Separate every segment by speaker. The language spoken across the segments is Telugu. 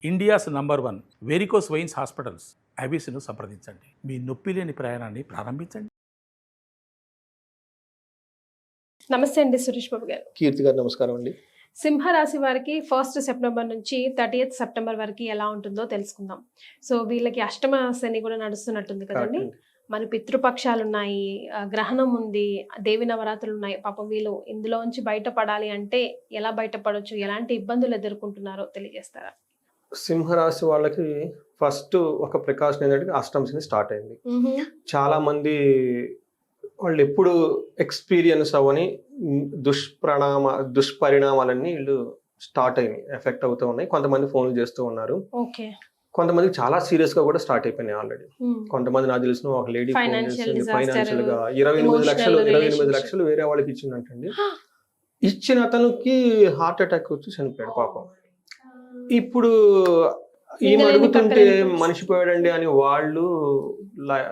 Speaker 1: ఇండియాస్ #1 వెరికోస్ వెయిన్స్ హాస్పిటల్స్ అబీస్ను సంప్రదించండి. మీ నొప్పి లేని ప్రయాణాన్ని ప్రారంభించండి.
Speaker 2: నమస్తే అండి సురేష్ బాబు గారు.
Speaker 3: కీర్తి గారు నమస్కారం అండి.
Speaker 2: సింహరాశి వారికి 1 సెప్టెంబర్ నుంచి 30 సెప్టెంబర్ వరకు ఎలా ఉంటుందో తెలుసుకుందాం. సో వీళ్ళకి అష్టమ శని కూడా నడుస్తున్నట్టుంది కదండి. మన పితృపక్షాలు ఉన్నాయి, గ్రహణం ఉంది, దేవి నవరాత్రులు ఉన్నాయి. పాపం వీళ్ళు ఇందులోంచి బయటపడాలి అంటే ఎలా బయటపడవచ్చు, ఎలాంటి ఇబ్బందులు ఎదుర్కొంటున్నారో తెలియజేస్తారా?
Speaker 3: సింహరాశి వాళ్ళకి ఫస్ట్ ఒక ప్రికాషన్ ఏంటంటే అష్టమ శని స్టార్ట్ అయింది. చాలా మంది వాళ్ళు ఎప్పుడు ఎక్స్పీరియన్స్ అవ్వని దుష్పరిణామాలన్నీ వీళ్ళు స్టార్ట్ అయినాయి, ఎఫెక్ట్ అవుతూ ఉన్నాయి. కొంతమంది ఫోన్లు చేస్తూ ఉన్నారు. కొంతమంది చాలా సీరియస్ గా కూడా స్టార్ట్ అయిపోయినాయి ఆల్రెడీ. కొంతమంది నాకు తెలిసిన ఒక లేడీ ఫైనాన్షియల్ గా 28 లక్షలు వేరే వాళ్ళకి ఇచ్చిందంటండి. ఇచ్చిన అతనికి హార్ట్ అటాక్ వచ్చి చనిపోయాడు పాపం. ఇప్పుడు ఈమె అడుగుతుంటే మనిషి పోయాడండి అని వాళ్ళు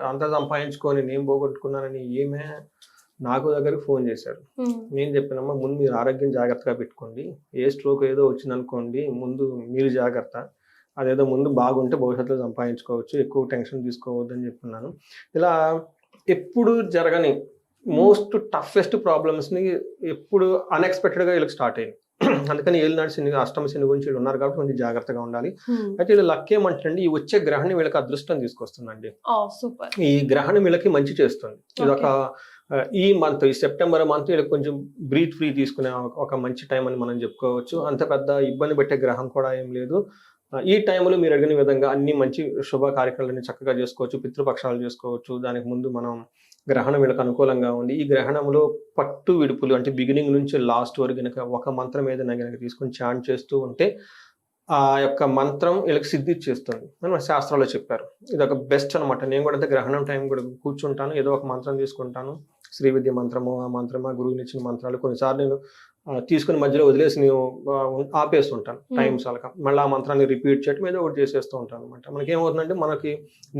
Speaker 3: అంతా సంపాదించుకొని నేను పోగొట్టుకున్నానని ఈమె నాకు దగ్గరికి ఫోన్ చేశారు. నేను చెప్పినమ్మా, ముందు మీరు ఆరోగ్యం జాగ్రత్తగా పెట్టుకోండి. ఏ స్ట్రోక్ ఏదో వచ్చిందనుకోండి, ముందు మీరు జాగ్రత్త. అదేదో ముందు బాగుంటే భవిష్యత్తులో సంపాదించుకోవచ్చు, ఎక్కువ టెన్షన్ తీసుకోవద్దు అని చెప్తున్నాను. ఇలా ఎప్పుడు జరగని మోస్ట్ టఫెస్ట్ ప్రాబ్లమ్స్ని ఎప్పుడు అన్ఎక్స్పెక్టెడ్గా వీళ్ళకి స్టార్ట్ అయింది. అందుకని ఏలినాడు శని, అష్టమ శని గురించి వీళ్ళు ఉన్నారు కాబట్టి కొంచెం జాగ్రత్తగా ఉండాలి. అయితే వీళ్ళు లక్ ఏమంటారండి, ఈ వచ్చే గ్రహణం వీళ్ళకి అదృష్టం తీసుకొస్తుందండి. ఈ గ్రహణం వీళ్ళకి మంచి చేస్తుంది. ఇది ఈ మంత్, ఈ సెప్టెంబర్ మంత్ వీళ్ళకి కొంచెం బ్రీత్ ఫ్రీ తీసుకునే ఒక మంచి టైం అని మనం చెప్పుకోవచ్చు. అంత పెద్ద ఇబ్బంది పెట్టే గ్రహం కూడా ఏం లేదు. ఈ టైంలో మీరు అడిగిన విధంగా అన్ని మంచి శుభ కార్యక్రమాలన్నీ చక్కగా చేసుకోవచ్చు, పితృపక్షాలు చేసుకోవచ్చు. దానికి ముందు మనం గ్రహణం వీళ్ళకి అనుకూలంగా ఉంది. ఈ గ్రహణంలో పట్టు విడుపులు అంటే బిగినింగ్ నుంచి లాస్ట్ వరకు కనుక ఒక మంత్రం ఏదైనా కనుక తీసుకొని చాంట్ చేస్తూ ఉంటే ఆ యొక్క మంత్రం వీళ్ళకి సిద్ధి చేస్తుంది అని మన శాస్త్రాల్లో చెప్పారు. ఇది ఒక బెస్ట్ అనమాట. నేను కూడా అంతే గ్రహణం టైం కూడా కూర్చుంటాను, ఏదో ఒక మంత్రం తీసుకుంటాను. శ్రీ విద్య మంత్రము, ఆ మంత్రమా, గురువుని ఇచ్చిన మంత్రాలు కొన్నిసార్లు నేను తీసుకుని మధ్యలో వదిలేసి నేను ఆపేస్తుంటాను టైం చాలక. మళ్ళీ ఆ మంత్రాన్ని రిపీట్ చేయడం ఏదో ఒకటి చేసేస్తూ ఉంటాను అనమాట. మనకి ఏమవుతుందంటే మనకి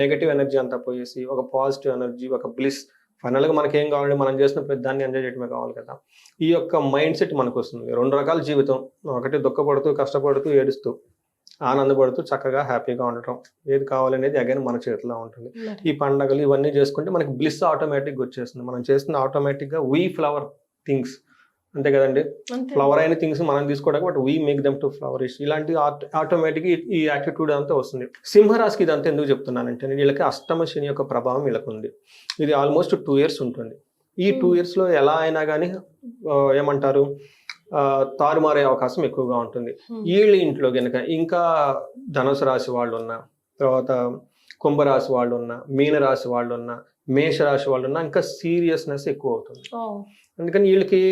Speaker 3: నెగటివ్ ఎనర్జీ అంతా పోయేసి ఒక పాజిటివ్ ఎనర్జీ, ఒక బ్లిస్. ఫైనల్గా మనకి ఏం కావాలంటే మనం చేసిన ప్రతి దాన్ని ఎంజాయ్ చేయడమే కావాలి కదా. ఈ యొక్క మైండ్ సెట్ మనకు వస్తుంది. 2 రకాల జీవితం, ఒకటి దుఃఖపడుతూ, కష్టపడుతూ, ఏడుస్తూ, ఆనందపడుతూ, చక్కగా హ్యాపీగా ఉండటం. ఏది కావాలనేది అగైన్ మన చేతిలో ఉంటుంది. ఈ పండగలు ఇవన్నీ చేసుకుంటే మనకి బ్లిస్ ఆటోమేటిక్గా వచ్చేస్తుంది. మనం చేస్తున్న ఆటోమేటిక్గా వీ ఫ్లవర్ థింగ్స్, అంతే కదండి. ఫ్లవర్ అయిన థింగ్స్ మనం తీసుకోవడానికి but we make them to flourish. ఇలాంటి ఆటోమేటిక్ ఈ యాటిట్యూడ్ అంతా వస్తుంది. సింహరాశికి ఇదంతా ఎందుకు చెప్తున్నానంటే, వీళ్ళకి అష్టమ శని యొక్క ప్రభావం వీళ్ళకు ఉంది. ఇది ఆల్మోస్ట్ 2 years ఉంటుంది. ఈ 2 yearsలో ఎలా అయినా కానీ ఏమంటారు, తారుమారే అవకాశం ఎక్కువగా ఉంటుంది. వీళ్ళ ఇంట్లో కనుక ఇంకా ధనుసు రాశి వాళ్ళు ఉన్నా, తర్వాత కుంభరాశి వాళ్ళు ఉన్నా, మీనరాశి వాళ్ళు ఉన్నా, మేషరాశి వాళ్ళు ఉన్నా ఇంకా సీరియస్నెస్ ఎక్కువ అవుతుంది. అందుకని వీళ్ళకి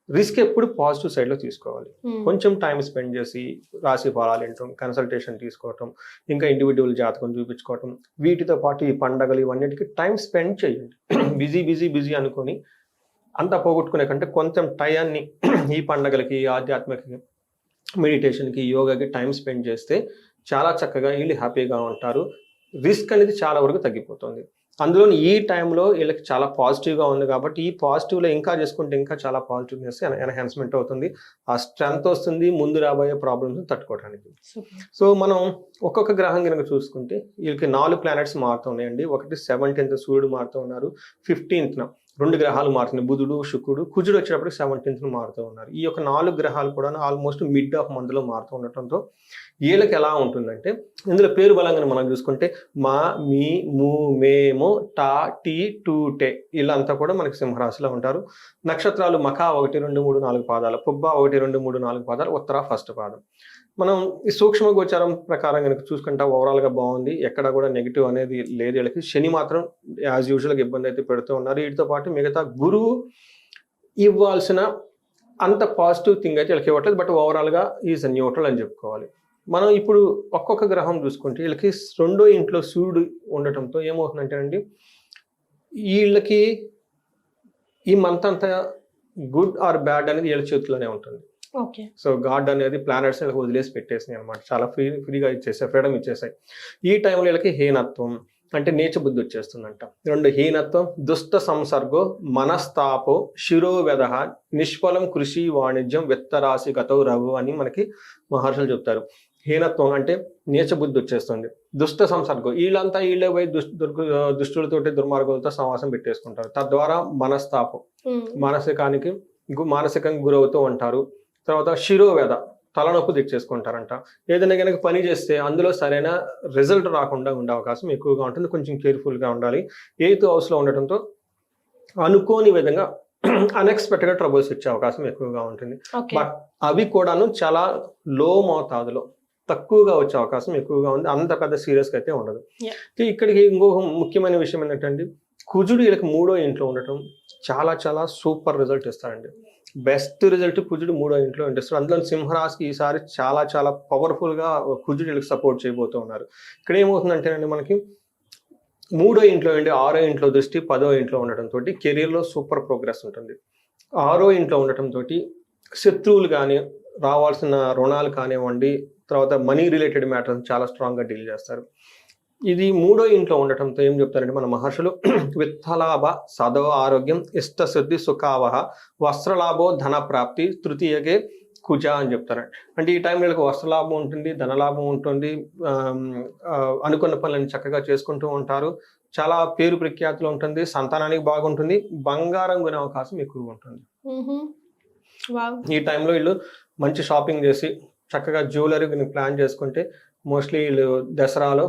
Speaker 3: రిస్క్ ఎప్పుడు పాజిటివ్ సైడ్లో తీసుకోవాలి. కొంచెం టైం స్పెండ్ చేసి రాశి ఫలాలు వినటం, కన్సల్టేషన్ తీసుకోవటం, ఇంకా ఇండివిజువల్ జాతకం చూపించుకోవటం, వీటితో పాటు ఈ పండగలు ఇవన్నిటికీ టైం స్పెండ్ చేయండి. బిజీ అనుకొని అంతా పోగొట్టుకునే కంటే కొంచెం టయాన్ని ఈ పండగలకి, ఆధ్యాత్మిక మెడిటేషన్కి, యోగాకి టైం స్పెండ్ చేస్తే చాలా చక్కగా వీళ్ళు హ్యాపీగా ఉంటారు. రిస్క్ అనేది చాలా వరకు తగ్గిపోతుంది. అందులో ఈ టైంలో వీళ్ళకి చాలా పాజిటివ్గా ఉంది కాబట్టి ఈ పాజిటివ్లో ఇంకా చేసుకుంటే ఇంకా చాలా పాజిటివ్నెస్ ఎన్హాన్స్మెంట్ అవుతుంది. ఆ స్ట్రెంత్ వస్తుంది ముందు రాబోయే ప్రాబ్లమ్స్ తట్టుకోవడానికి. సో మనం ఒక్కొక్క గ్రహం కనుక చూసుకుంటే వీళ్ళకి 4 ప్లానెట్స్ మారుతూ ఉన్నాయండి. ఒకటి 17th సూర్యుడు మారుతూ ఉన్నారు, 15th 2 గ్రహాలు మారుతున్నాయి, బుధుడు, శుక్రుడు. కుజుడు వచ్చేటప్పుడు 17th మారుతూ ఉన్నారు. ఈ యొక్క 4 గ్రహాలు కూడా ఆల్మోస్ట్ మిడ్ ఆఫ్ మంత్లో మారుతూ ఉండటంతో వీళ్ళకి ఎలా ఉంటుందంటే, ఇందులో పేరు బలంగా మనం చూసుకుంటే మా, మీ, ము, మేమో, టా, టీ, టూ, టే వీళ్ళంతా కూడా మనకి సింహరాశిలో ఉంటారు. నక్షత్రాలు మఖ 1, 2, 3, 4 పాదాలు, పుబ్బ 1, 2, 3, 4 పాదాలు, ఉత్తర 1st పాదం. మనం ఈ సూక్ష్మ గోచారం ప్రకారం కనుక చూసుకుంటే ఓవరాల్గా బాగుంది, ఎక్కడ కూడా నెగిటివ్ అనేది లేదు. వీళ్ళకి శని మాత్రం యాజ్ యూజువల్గా ఇబ్బంది అయితే పెడుతూ ఉన్నారు. వీటితో పాటు మిగతా గురువు ఇవ్వాల్సిన అంత పాజిటివ్ థింగ్ అయితే వీళ్ళకి ఇవ్వట్లేదు. బట్ ఓవరాల్గా ఈజ్ న్యూట్రల్ అని చెప్పుకోవాలి. మనం ఇప్పుడు ఒక్కొక్క గ్రహం చూసుకుంటే వీళ్ళకి 2వ ఇంట్లో సూర్యుడు ఉండటంతో ఏమవుతుందంటే అండి, వీళ్ళకి ఈ మంత్ అంతా గుడ్ ఆర్ బ్యాడ్ అనేది వీళ్ళ చేతిలోనే ఉంటుంది. సో గాడ్ అనేది ప్లానెట్స్ వదిలేసి పెట్టేసినాయి అనమాట. చాలా ఫ్రీగా ఇచ్చేసాయి, ఫ్రీడమ్ ఇచ్చేసాయి. ఈ టైంలో వీళ్ళకి హీనత్వం అంటే నీచ బుద్ధి వచ్చేస్తుందంట. 2 హీనత్వం, దుష్ట సంసర్గో, మనస్తాపో, శిరోవెద, నిష్ఫలం కృషి వాణిజ్యం, విత్తరాశి గతౌ రఘు అని మనకి మహర్షులు చెప్తారు. హీనత్వం అంటే నీచ బుద్ధి వచ్చేస్తుంది. దుష్ట సంసర్గం, వీళ్ళే పోయి దుష్టులతోటి దుర్మార్గులతో సమాసం పెట్టేసుకుంటారు. తద్వారా మనస్తాపం, మానసికంగా గురవుతూ ఉంటారు. తర్వాత శిరోవేద, తలనొప్పి తెచ్చేసుకుంటారంట. ఏదైనా కనుక పని చేస్తే అందులో సరైన రిజల్ట్ రాకుండా ఉండే అవకాశం ఎక్కువగా ఉంటుంది. కొంచెం కేర్ఫుల్గా ఉండాలి. 8th హౌస్లో ఉండటంతో అనుకోని విధంగా అన్ఎక్స్పెక్టెడ్గా ట్రబుల్స్ వచ్చే అవకాశం ఎక్కువగా ఉంటుంది. బట్ అవి కూడాను చాలా లో మోతాదులో, తక్కువగా వచ్చే అవకాశం ఎక్కువగా ఉంది. అంత పెద్ద సీరియస్గా అయితే ఉండదు. ఇక్కడికి ఇంకొక ముఖ్యమైన విషయం ఏంటంటే కుజుడు వీళ్ళకి 3వ ఇంట్లో ఉండటం చాలా చాలా సూపర్ రిజల్ట్ ఇస్తారండి. బెస్ట్ రిజల్ట్ కుజుడు 3వ ఇంట్లో ఇస్తారు. అందులో సింహరాశికి ఈసారి చాలా చాలా పవర్ఫుల్గా కుజుడు వీళ్ళకి సపోర్ట్ చేయబోతూ ఉన్నారు. ఇక్కడ ఏమవుతుందంటేనండి మనకి 3వ ఇంట్లో అండి 6వ ఇంట్లో దృష్టి 10వ ఇంట్లో ఉండటంతో కెరీర్లో సూపర్ ప్రోగ్రెస్ ఉంటుంది. 6వ ఇంట్లో ఉండటంతో శత్రువులు కానీ, రావాల్సిన రుణాలు కానివ్వండి, తర్వాత మనీ రిలేటెడ్ మ్యాటర్స్ చాలా స్ట్రాంగ్గా డీల్ చేస్తారు. ఇది 3వ ఇంట్లో ఉండటంతో ఏం చెప్తారంటే మన మహర్షులు, విత్తలాభ సదవ ఆరోగ్యం ఇష్టశుద్ధి సుఖావహ వస్త్రలాభో ధన ప్రాప్తి తృతీయకే కుజ అని చెప్తారు. అంటే ఈ టైంలో వీళ్ళకి వస్త్రలాభం ఉంటుంది, ధనలాభం ఉంటుంది, అనుకున్న పనులను చక్కగా చేసుకుంటూ ఉంటారు, చాలా పేరు ప్రఖ్యాతులు ఉంటుంది, సంతానానికి బాగుంటుంది, బంగారం కొనే అవకాశం ఎక్కువగా ఉంటుంది. ఈ టైంలో వీళ్ళు మంచి షాపింగ్ చేసి చక్కగా జ్యువెలరీ ప్లాన్ చేసుకుంటే మోస్ట్లీ వీళ్ళు దసరాలో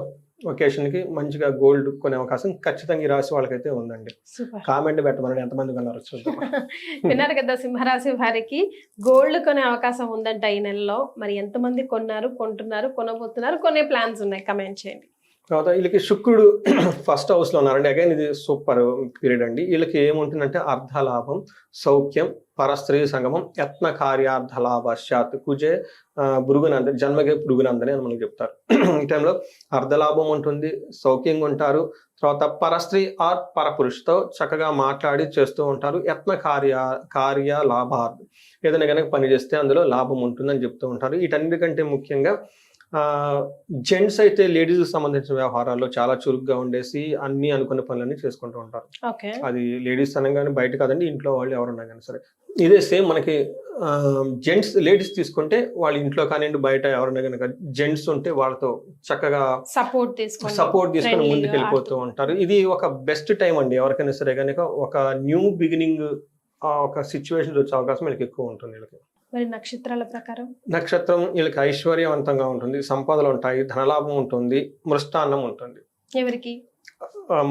Speaker 3: ఒకేషన్కి మంచిగా గోల్డ్ కొనే అవకాశం ఖచ్చితంగా ఈ రాశి వాళ్ళకైతే ఉందండి. కామెంట్ పెట్టమని ఎంతమంది కొన్నారు చూద్దాం.
Speaker 2: విన్నారు కదా, సింహరాశి వారికి గోల్డ్ కొనే అవకాశం ఉందంట ఈ నెలలో. మరి ఎంతమంది కొన్నారు, కొంటున్నారు, కొనబోతున్నారు, కొనే ప్లాన్స్ ఉన్నాయి? కమెంట్ చేయండి.
Speaker 3: తర్వాత వీళ్ళకి శుక్రుడు 1st హౌస్లో ఉన్నారండి. అగైన్ ఇది సూపర్ పీరియడ్ అండి. వీళ్ళకి ఏముంటుందంటే అర్ధలాభం, సౌఖ్యం, పరస్త్రీ సంగమం, యత్న కార్యార్థలాభాత్ కుజే భృగునంద జన్మగే భృగునందని అని మనకు చెప్తారు. ఈ టైంలో అర్ధలాభం ఉంటుంది, సౌఖ్యంగా ఉంటారు. తర్వాత పరస్త్రీ ఆర్ పరపురుషుతో చక్కగా మాట్లాడి చేస్తూ ఉంటారు. యత్న కార్య లాభాత్, ఏదైనా కనుక పని చేస్తే అందులో లాభం ఉంటుందని చెప్తూ ఉంటారు. వీటన్నిటికంటే ముఖ్యంగా జెంట్స్ అయితే లేడీస్ సంబంధించిన వ్యవహారాల్లో చాలా చురుగ్గా ఉండేసి అన్ని అనుకున్న పనులన్నీ చేసుకుంటూ ఉంటారు. అది లేడీస్ అనగానే బయట కాదండి, ఇంట్లో వాళ్ళు ఎవరున్నా కానీ సరే. ఇదే సేమ్ మనకి జెంట్స్ లేడీస్ తీసుకుంటే వాళ్ళ ఇంట్లో కానివ్వండి, బయట ఎవరైనా కనుక జెంట్స్ ఉంటే వాళ్ళతో చక్కగా సపోర్ట్ తీసుకొని ముందుకు వెళ్ళిపోతూ ఉంటారు. ఇది ఒక బెస్ట్ టైం అండి ఎవరికైనా సరే కనుక ఒక న్యూ బిగినింగ్ ఒక సిచ్యువేషన్ వచ్చే అవకాశం వీళ్ళకి ఎక్కువ ఉంటుంది. వీళ్ళకి
Speaker 2: మరి నక్షత్రాల ప్రకారం
Speaker 3: నక్షత్రం వీళ్ళకి ఐశ్వర్యవంతంగా ఉంటుంది, సంపదలు ఉంటాయి, ధనలాభం ఉంటుంది, మృష్టాన్నం ఉంటుంది.
Speaker 2: ఎవరికి?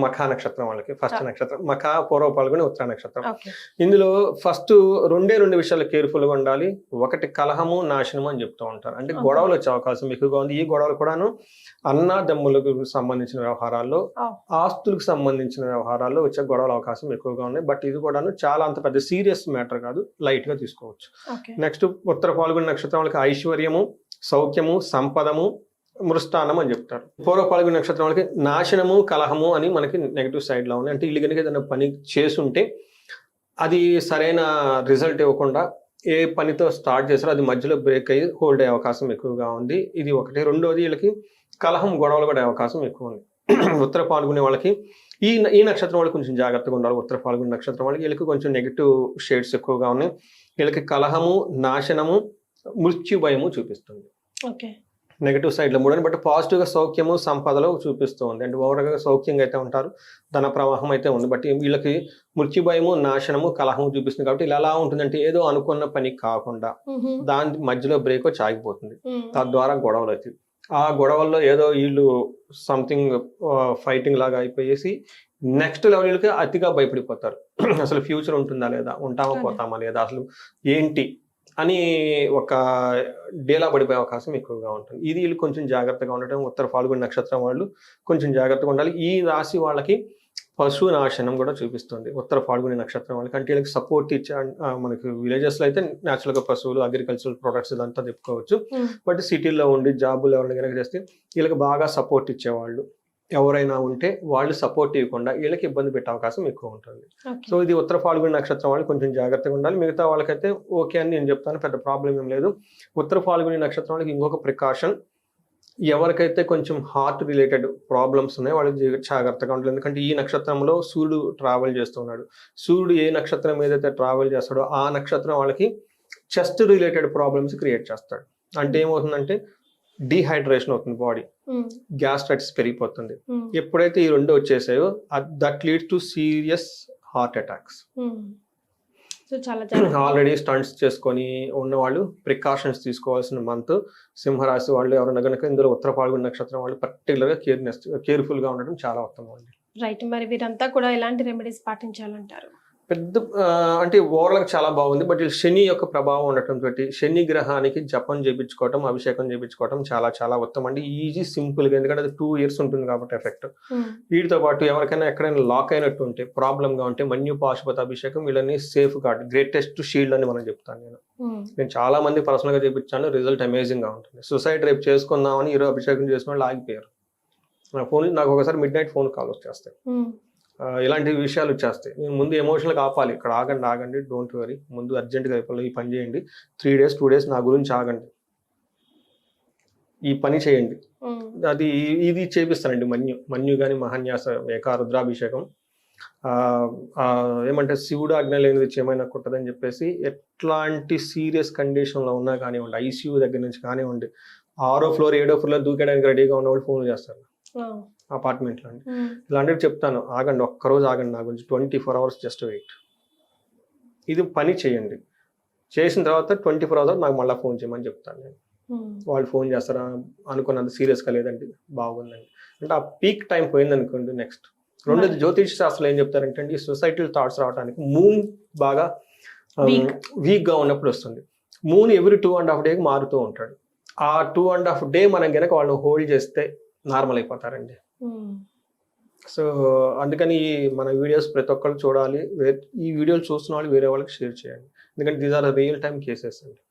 Speaker 3: మఖా నక్షత్రం వాళ్ళకి 1st నక్షత్రం. మఖా, పూర్వ పాల్గొని ఉత్తర నక్షత్రం. ఇందులో ఫస్ట్ 2 విషయాలు కేర్ఫుల్గా ఉండాలి. ఒకటి కలహము, నాశనము అని చెప్తూ ఉంటారు. అంటే గొడవలు వచ్చే అవకాశం ఎక్కువగా ఉంది. ఈ గొడవలు కూడాను అన్నాదమ్ములకు సంబంధించిన వ్యవహారాల్లో, ఆస్తులకు సంబంధించిన వ్యవహారాల్లో వచ్చే గొడవల అవకాశం ఎక్కువగా ఉన్నాయి. బట్ ఇది కూడాను చాలా అంత పెద్ద సీరియస్ మ్యాటర్ కాదు, లైట్ గా తీసుకోవచ్చు. నెక్స్ట్ ఉత్తర పాల్గొని నక్షత్రం వాళ్ళకి ఐశ్వర్యము, సౌఖ్యము, సంపదము, మృష్టానం అని చెప్తారు. పూర్వ పాల్గొని నక్షత్రం వాళ్ళకి నాశనము, కలహము అని మనకి నెగిటివ్ సైడ్లో ఉన్నాయి. అంటే వీళ్ళు కనుక ఏదైనా పని చేసుంటే అది సరైన రిజల్ట్ ఇవ్వకుండా ఏ పనితో స్టార్ట్ చేస్తారో అది మధ్యలో బ్రేక్ అయ్యి హోల్డ్ అయ్యే అవకాశం ఎక్కువగా ఉంది. ఇది ఒకటి. 2వది వీళ్ళకి కలహం, గొడవలు పడే అవకాశం ఎక్కువ ఉంది. ఉత్తర పాల్గొనే వాళ్ళకి ఈ నక్షత్రం వాళ్ళకి కొంచెం జాగ్రత్తగా ఉండాలి. ఉత్తర పాల్గొనే నక్షత్రం వాళ్ళకి వీళ్ళకి కొంచెం నెగిటివ్ షేడ్స్ ఎక్కువగా ఉన్నాయి. వీళ్ళకి కలహము, నాశనము, మృత్యు భయము చూపిస్తుంది. నెగిటివ్ సైడ్లో 3 బట్ పాజిటివ్గా సౌఖ్యము, సంపదలో చూపిస్తూ ఉంది. అంటే ఓవరాల్గా సౌఖ్యంగా అయితే ఉంటారు, ధన ప్రవాహం అయితే ఉంది. బట్ వీళ్ళకి మృత్యు భయము, నాశనము, కలహము చూపిస్తుంది. కాబట్టి ఇలా ఎలా ఉంటుందంటే ఏదో అనుకున్న పని కాకుండా దాని మధ్యలో బ్రేక్ వచ్చి ఆగిపోతుంది. తద్వారా గొడవలు అవుతాయి. ఆ గొడవల్లో ఏదో వీళ్ళు సంథింగ్ ఫైటింగ్ లాగా అయిపోయేసి నెక్స్ట్ లెవెల్కి అతిగా భయపడిపోతారు. అసలు ఫ్యూచర్ ఉంటుందా లేదా, ఉంటామా పోతామా లేదా, అసలు ఏంటి అని ఒక డేలా పడిపోయే అవకాశం ఎక్కువగా ఉంటుంది. ఇది వీళ్ళు కొంచెం జాగ్రత్తగా ఉండటం. ఉత్తర పాల్గొని నక్షత్రం వాళ్ళు కొంచెం జాగ్రత్తగా ఉండాలి. ఈ రాశి వాళ్ళకి పశు నాశనం కూడా చూపిస్తుంది. ఉత్తర పాల్గొని నక్షత్రం వాళ్ళకి అంటే వీళ్ళకి సపోర్ట్ ఇచ్చే, మనకి విలేజెస్లో అయితే న్యాచురల్గా పశువులు, అగ్రికల్చరల్ ప్రొడక్ట్స్ ఇదంతా చెప్పుకోవచ్చు. బట్ సిటీల్లో ఉండి జాబులు ఎవరైనా కనుక చేస్తే వీళ్ళకి బాగా సపోర్ట్ ఇచ్చేవాళ్ళు ఎవరైనా ఉంటే వాళ్ళు సపోర్ట్ ఇవ్వకుండా వీళ్ళకి ఇబ్బంది పెట్టే అవకాశం ఎక్కువ ఉంటుంది. సో ఇది ఉత్తర పాల్గొని నక్షత్రం వాళ్ళు కొంచెం జాగ్రత్తగా ఉండాలి. మిగతా వాళ్ళకైతే ఓకే అని నేను చెప్తాను, పెద్ద ప్రాబ్లం ఏం లేదు. ఉత్తర పాల్గొని నక్షత్రం వాళ్ళకి ఇంకొక ప్రికాషన్, ఎవరికైతే కొంచెం హార్ట్ రిలేటెడ్ ప్రాబ్లమ్స్ ఉన్నాయో వాళ్ళు జాగ్రత్తగా ఉండాలి. ఎందుకంటే ఈ నక్షత్రంలో సూర్యుడు ట్రావెల్ చేస్తున్నాడు. సూర్యుడు ఏ నక్షత్రం ఏదైతే ట్రావెల్ చేస్తాడో ఆ నక్షత్రం వాళ్ళకి చెస్ట్ రిలేటెడ్ ప్రాబ్లమ్స్ క్రియేట్ చేస్తాడు. అంటే ఏమవుతుందంటే డీహైడ్రేషన్ అవుతుంది బాడీ, గ్యాస్ట్రైటిస్ పెరిగిపోతుంది. ఎప్పుడైతే ఈ రెండు వచ్చేసాయో that leads to serious heart attacks. Already stents చేసుకొని ఉన్నవాళ్ళు ప్రికాషన్స్ తీసుకోవాల్సిన మంత్. సింహరాశి వాళ్ళు ఎవరైనా కనుక ఇందులో ఉత్తర పాల్గొన నక్షత్రం వాళ్ళు పర్టికులర్గా కేర్ఫుల్ గా ఉండడం చాలా ఉత్తమం అండి.
Speaker 2: రైట్. మరి వీరంతా కూడా ఎలాంటి రెమెడీస్ పాటించాలంటారు?
Speaker 3: పెద్ద అంటే ఓవరాల్ చాలా బాగుంది. బట్ శని యొక్క ప్రభావం ఉండటం తోటి శని గ్రహానికి జపం చేయించుకోవటం, అభిషేకం చేయించుకోవటం చాలా చాలా ఉత్తమం అండి. ఈజీ, సింపుల్ గా, ఎందుకంటే అది 2 years ఉంటుంది కాబట్టి ఎఫెక్ట్. వీటితో పాటు ఎవరికైనా ఎక్కడైనా లాక్ అయినట్టు ఉంటే, ప్రాబ్లమ్ గా ఉంటే మన్యు పాశుపత అభిషేకం వీళ్ళని సేఫ్ గార్డ్, గ్రేటెస్ట్ షీల్డ్ అని మనం చెప్తాను. నేను చాలా మంది పర్సనల్ గా చేయించాను, రిజల్ట్ అమేజింగ్ గా ఉంటుంది. సూసైడ్ రేపు చేసుకుందామని ఈరోజు అభిషేకం చేసిన వాళ్ళు ఆగిపోయారు. నాకు ఒకసారి మిడ్ నైట్ ఫోన్ కాల్ వచ్చేస్తాయి, ఇలాంటి విషయాలు వచ్చేస్తాయి. నేను ముందు ఎమోషనల్గా ఆపాలి, ఇక్కడ ఆగండి, డోంట్ వరీ, ముందు అర్జెంట్గా అయిపోయి ఈ పని చేయండి, 3 days 2 days నా గురించి ఆగండి, ఈ పని చేయండి. అది ఇది చేపిస్తానండి. మన్యు కానీ మహాన్యాస ఏకా రుద్రాభిషేకం, ఏమంటే శివుడు ఆజ్ఞ లేనిది చేయమైనా కుట్టదని చెప్పేసి, ఎట్లాంటి సీరియస్ కండిషన్లో ఉన్నా కానివ్వండి, ICU దగ్గర నుంచి కానివ్వండి, 6వ floor 7వ floor దూకేయడానికి రెడీగా ఉన్న వాళ్ళు ఫోన్ చేస్తారు అపార్ట్మెంట్లో అండి. ఇలాంటివి చెప్తాను, ఆగండి, ఒక్కరోజు ఆగండి, నా గురించి 24 hours జస్ట్ వెయిట్. ఇది పని చేయండి. చేసిన తర్వాత 24 hours నాకు మళ్ళీ ఫోన్ చేయమని చెప్తాను నేను. వాళ్ళు ఫోన్ చేస్తారా అనుకున్నంత సీరియస్గా లేదండి, బాగుందండి అంటే ఆ పీక్ టైం పోయింది అనుకోండి. నెక్స్ట్ రెండోది జ్యోతిష్ శాస్త్రంలో ఏం చెప్తారంటే అండి, సొసైటల్ థాట్స్ రావడానికి మూన్ బాగా వీక్గా ఉన్నప్పుడు వస్తుంది. మూన్ ఎవ్రీ 2.5 days మారుతూ ఉంటాడు. ఆ 2.5 days మనం కనుక వాళ్ళని హోల్డ్ చేస్తే నార్మల్ అయిపోతారండి. సో అందుకని మన వీడియోస్ ప్రతి ఒక్కరు చూడాలి. ఈ వీడియోలు చూస్తున్న వాళ్ళు వేరే వాళ్ళకి షేర్ చేయండి, ఎందుకంటే these are real time cases అండి.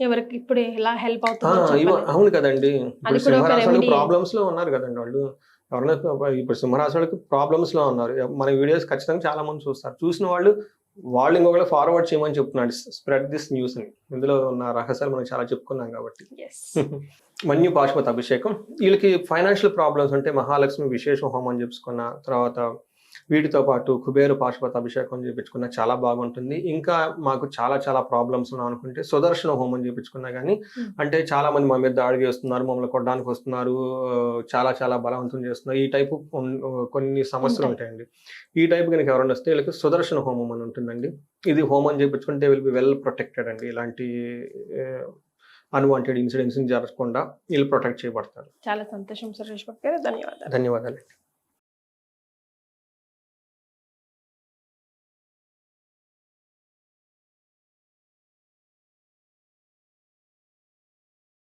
Speaker 2: ఎవరికి ఇప్పుడు ఎలా హెల్ప్ అవుతుంది?
Speaker 3: అవును కదండి, ఇప్పుడు సింహరాశి ప్రాబ్లమ్స్ లో ఉన్నారు కదండి వాళ్ళు. ఎవరైనా ఇప్పుడు సింహరాశి వాళ్ళకి ప్రాబ్లమ్స్ లో ఉన్నారు, మన వీడియోస్ ఖచ్చితంగా చాలా మంది చూస్తారు. చూసిన వాళ్ళు ఇంకొకళ్ళు ఫార్వర్డ్ చేయమని చెప్తున్నాడు, స్ప్రెడ్ దిస్ న్యూస్ అని. ఇందులో ఉన్న రహస్యాలు మనం చాలా చెప్పుకున్నాం కాబట్టి. మన్యు పాశుపత అభిషేకం, వీళ్ళకి ఫైనాన్షియల్ ప్రాబ్లమ్స్ ఉంటే మహాలక్ష్మి విశేష హోమం చెప్పుకున్న తర్వాత, వీటితో పాటు కుబేర పాశుపత అభిషేకం చేయించుకున్నా చాలా బాగుంటుంది. ఇంకా మాకు చాలా చాలా ప్రాబ్లమ్స్ ఉన్నాం అనుకుంటే సుదర్శన హోమం చేయించుకున్నా కానీ, అంటే చాలా మంది మా మీద దాడి చేస్తున్నారు, మమ్మల్ని కొట్టడానికి వస్తున్నారు, చాలా చాలా బలవంతం చేస్తున్నారు, ఈ టైపు కొన్ని సమస్యలు ఉంటాయండి. ఈ టైపు కనుక ఎవరైనా వస్తే వీళ్ళకి సుదర్శన హోమం అని ఉంటుందండి. ఇది హోమం చేయించుకుంటే విల్ బి వెల్ ప్రొటెక్టెడ్ అండి. ఇలాంటి అన్వాంటెడ్ ఇన్సిడెంట్స్ జరగకుండా వీళ్ళు ప్రొటెక్ట్ చేయబడతారు.
Speaker 2: చాలా సంతోషం సురేష్ బాబు గారు, ధన్యవాదాలు.
Speaker 3: ధన్యవాదాలు.